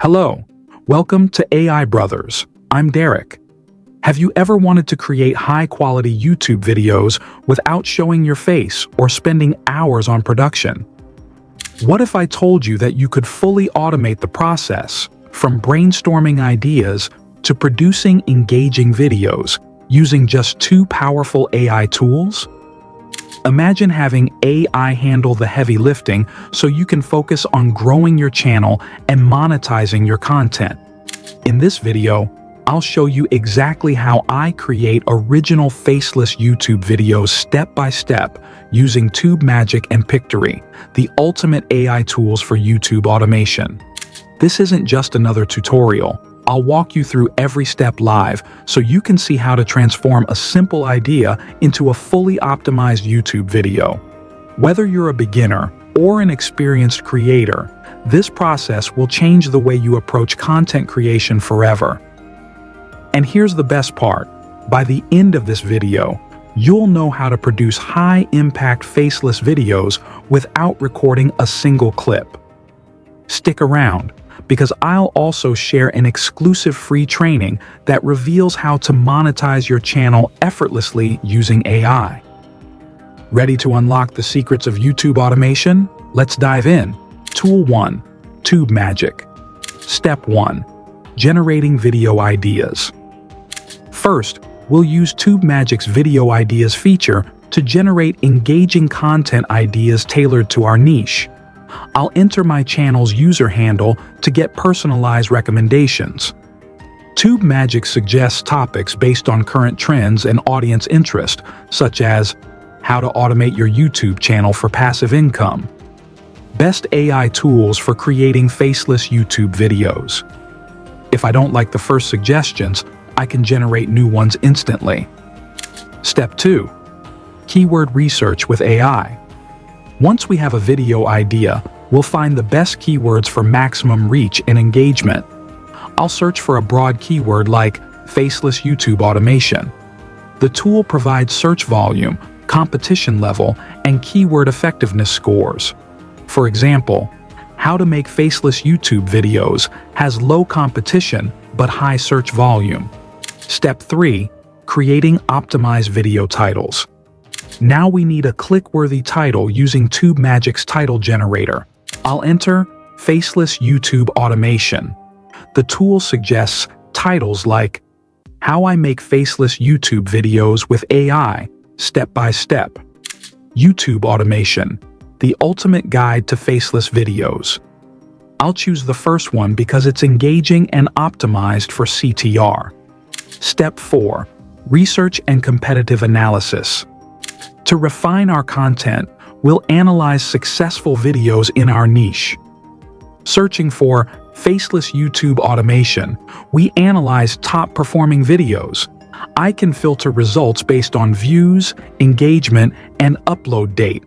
Hello, welcome to AI Brothers. I'm Derek. Have you ever wanted to create high-quality YouTube videos without showing your face or spending hours on production? What if I told you that you could fully automate the process, from brainstorming ideas to producing engaging videos, using just 2 powerful AI tools? Imagine having AI handle the heavy lifting so you can focus on growing your channel and monetizing your content. In this video, I'll show you exactly how I create original faceless YouTube videos step by step using TubeMagic and Pictory, the ultimate AI tools for YouTube automation. This isn't just another tutorial. I'll walk you through every step live so you can see how to transform a simple idea into a fully optimized YouTube video. Whether you're a beginner or an experienced creator, this process will change the way you approach content creation forever. And here's the best part. By the end of this video, you'll know how to produce high-impact faceless videos without recording a single clip. Stick around, because I'll also share an exclusive free training that reveals how to monetize your channel effortlessly using AI. Ready to unlock the secrets of YouTube automation? Let's dive in. Tool 1. TubeMagic. Step 1. Generating video ideas. First, we'll use TubeMagic's Video Ideas feature to generate engaging content ideas tailored to our niche. I'll enter my channel's user handle to get personalized recommendations. TubeMagic suggests topics based on current trends and audience interest, such as how to automate your YouTube channel for passive income, best AI tools for creating faceless YouTube videos. If I don't like the first suggestions, I can generate new ones instantly. Step 2. Keyword research with AI. Once we have a video idea, we'll find the best keywords for maximum reach and engagement. I'll search for a broad keyword like faceless YouTube automation. The tool provides search volume, competition level, and keyword effectiveness scores. For example, how to make faceless YouTube videos has low competition but high search volume. Step 3. Creating optimized video titles. Now we need a click-worthy title using TubeMagic's title generator. I'll enter Faceless YouTube Automation. The tool suggests titles like How I Make Faceless YouTube Videos with AI, Step by Step. YouTube Automation, the ultimate guide to faceless videos. I'll choose the first one because it's engaging and optimized for CTR. Step 4. Research and competitive analysis. To refine our content, we'll analyze successful videos in our niche. Searching for faceless YouTube automation, we analyze top-performing videos. I can filter results based on views, engagement, and upload date.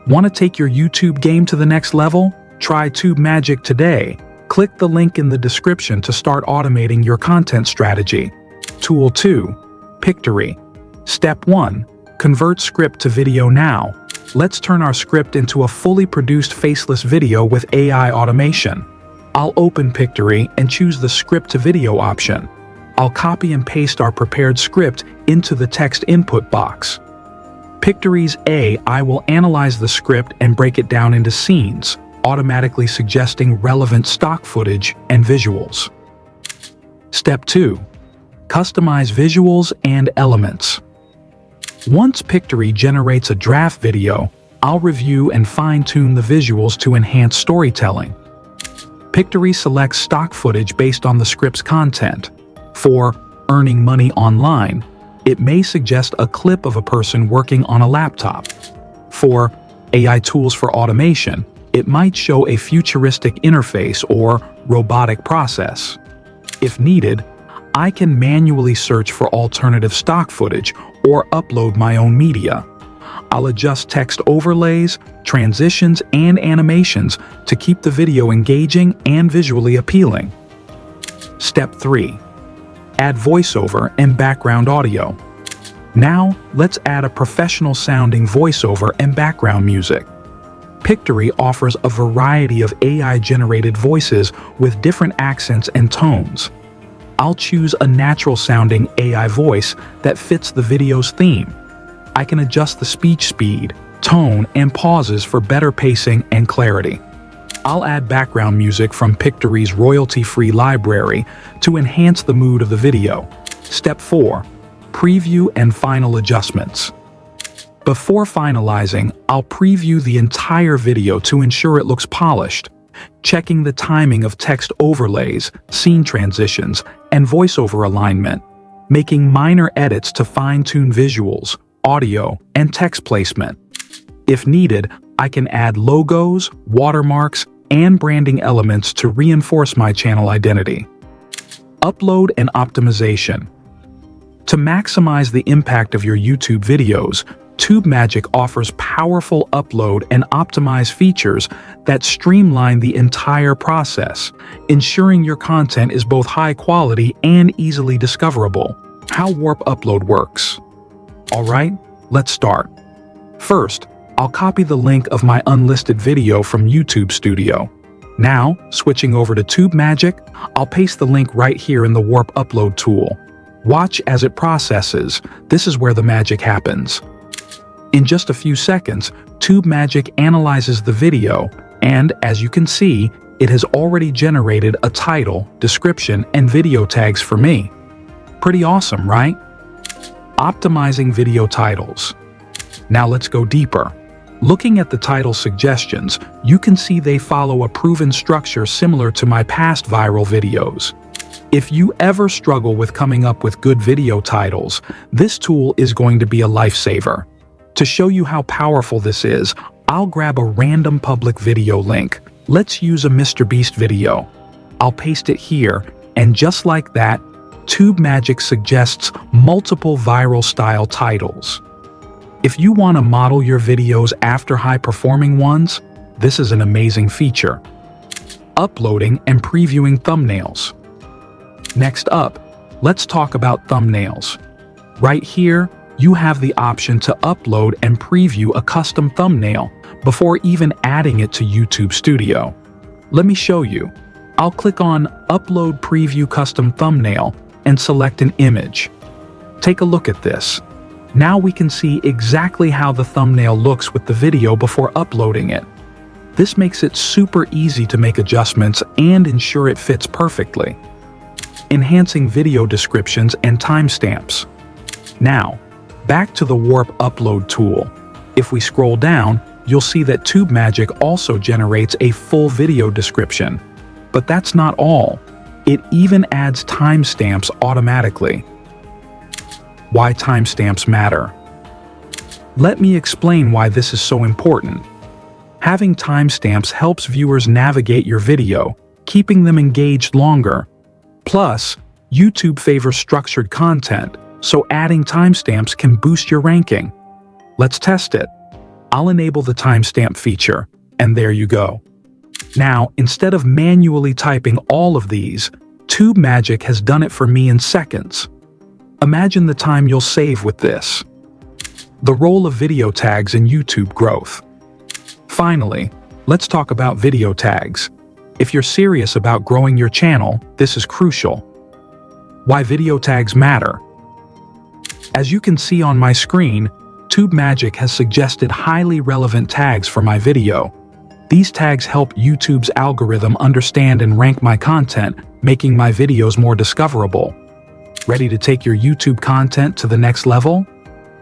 Want to take your YouTube game to the next level? Try TubeMagic today. Click the link in the description to start automating your content strategy. Tool 2. Pictory. Step 1. Convert script to video now. Let's turn our script into a fully produced faceless video with AI automation. I'll open Pictory and choose the script to video option. I'll copy and paste our prepared script into the text input box. Pictory's AI will analyze the script and break it down into scenes, automatically suggesting relevant stock footage and visuals. Step 2. Customize visuals and elements. Once Pictory generates a draft video, I'll review and fine-tune the visuals to enhance storytelling. Pictory selects stock footage based on the script's content. For earning money online, it may suggest a clip of a person working on a laptop. For AI tools for automation, it might show a futuristic interface or robotic process. If needed, I can manually search for alternative stock footage or upload my own media. I'll adjust text overlays, transitions, and animations to keep the video engaging and visually appealing. Step 3. Add voiceover and background audio. Now, let's add a professional-sounding voiceover and background music. Pictory offers a variety of AI-generated voices with different accents and tones. I'll choose a natural-sounding AI voice that fits the video's theme. I can adjust the speech speed, tone, and pauses for better pacing and clarity. I'll add background music from Pictory's royalty-free library to enhance the mood of the video. Step 4. Preview and final adjustments. Before finalizing, I'll preview the entire video to ensure it looks polished, checking the timing of text overlays, scene transitions, and voiceover alignment, making minor edits to fine-tune visuals, audio, and text placement. If needed, I can add logos, watermarks, and branding elements to reinforce my channel identity. Upload and optimization. To maximize the impact of your YouTube videos, TubeMagic offers powerful upload and optimize features that streamline the entire process, ensuring your content is both high quality and easily discoverable. How Warp Upload works. Alright, let's start. First, I'll copy the link of my unlisted video from YouTube Studio. Now, switching over to TubeMagic, I'll paste the link right here in the Warp Upload tool. Watch as it processes. This is where the magic happens. In just a few seconds, TubeMagic analyzes the video, and as you can see, it has already generated a title, description, and video tags for me. Pretty awesome, right? Optimizing video titles. Now let's go deeper. Looking at the title suggestions, you can see they follow a proven structure similar to my past viral videos. If you ever struggle with coming up with good video titles, this tool is going to be a lifesaver. To show you how powerful this is, I'll grab a random public video link. Let's use a MrBeast video. I'll paste it here, and just like that, TubeMagic suggests multiple viral style titles. If you want to model your videos after high-performing ones, this is an amazing feature. Uploading and previewing thumbnails. Next up, let's talk about thumbnails. Right here, you have the option to upload and preview a custom thumbnail before even adding it to YouTube Studio. Let me show you. I'll click on Upload Preview Custom Thumbnail and select an image. Take a look at this. Now we can see exactly how the thumbnail looks with the video before uploading it. This makes it super easy to make adjustments and ensure it fits perfectly. Enhancing video descriptions and timestamps. Now, back to the Warp Upload tool. If we scroll down, you'll see that TubeMagic also generates a full video description. But that's not all. It even adds timestamps automatically. Why timestamps matter. Let me explain why this is so important. Having timestamps helps viewers navigate your video, keeping them engaged longer. Plus, YouTube favors structured content, so adding timestamps can boost your ranking. Let's test it. I'll enable the timestamp feature, and there you go. Now, instead of manually typing all of these, TubeMagic has done it for me in seconds. Imagine the time you'll save with this. The role of video tags in YouTube growth. Finally, let's talk about video tags. If you're serious about growing your channel, this is crucial. Why video tags matter. As you can see on my screen, TubeMagic has suggested highly relevant tags for my video. These tags help YouTube's algorithm understand and rank my content, making my videos more discoverable. Ready to take your YouTube content to the next level?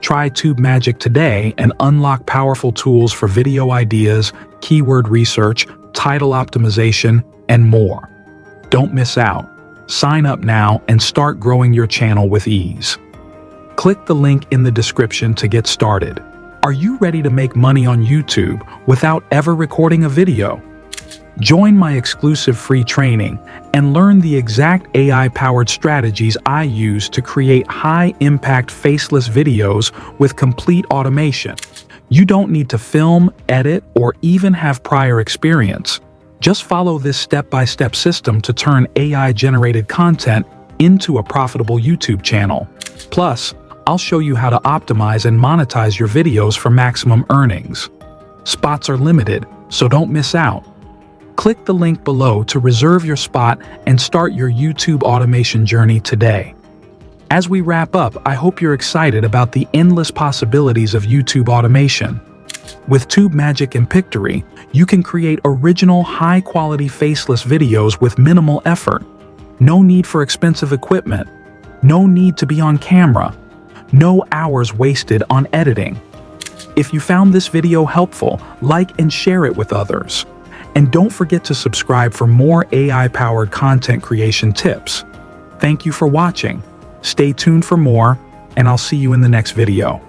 Try TubeMagic today and unlock powerful tools for video ideas, keyword research, title optimization, and more. Don't miss out. Sign up now and start growing your channel with ease. Click the link in the description to get started. Are you ready to make money on YouTube without ever recording a video? Join my exclusive free training and learn the exact AI-powered strategies I use to create high-impact faceless videos with complete automation. You don't need to film, edit, or even have prior experience. Just follow this step-by-step system to turn AI-generated content into a profitable YouTube channel. Plus, I'll show you how to optimize and monetize your videos for maximum earnings. Spots are limited, so don't miss out. Click the link below to reserve your spot and start your YouTube automation journey today. As we wrap up, I hope you're excited about the endless possibilities of YouTube automation. With Tube Magic and Pictory, you can create original, high-quality faceless videos with minimal effort. No need for expensive equipment. No need to be on camera. No hours wasted on editing. If you found this video helpful, like and share it with others. And don't forget to subscribe for more AI-powered content creation tips. Thank you for watching. Stay tuned for more, and I'll see you in the next video.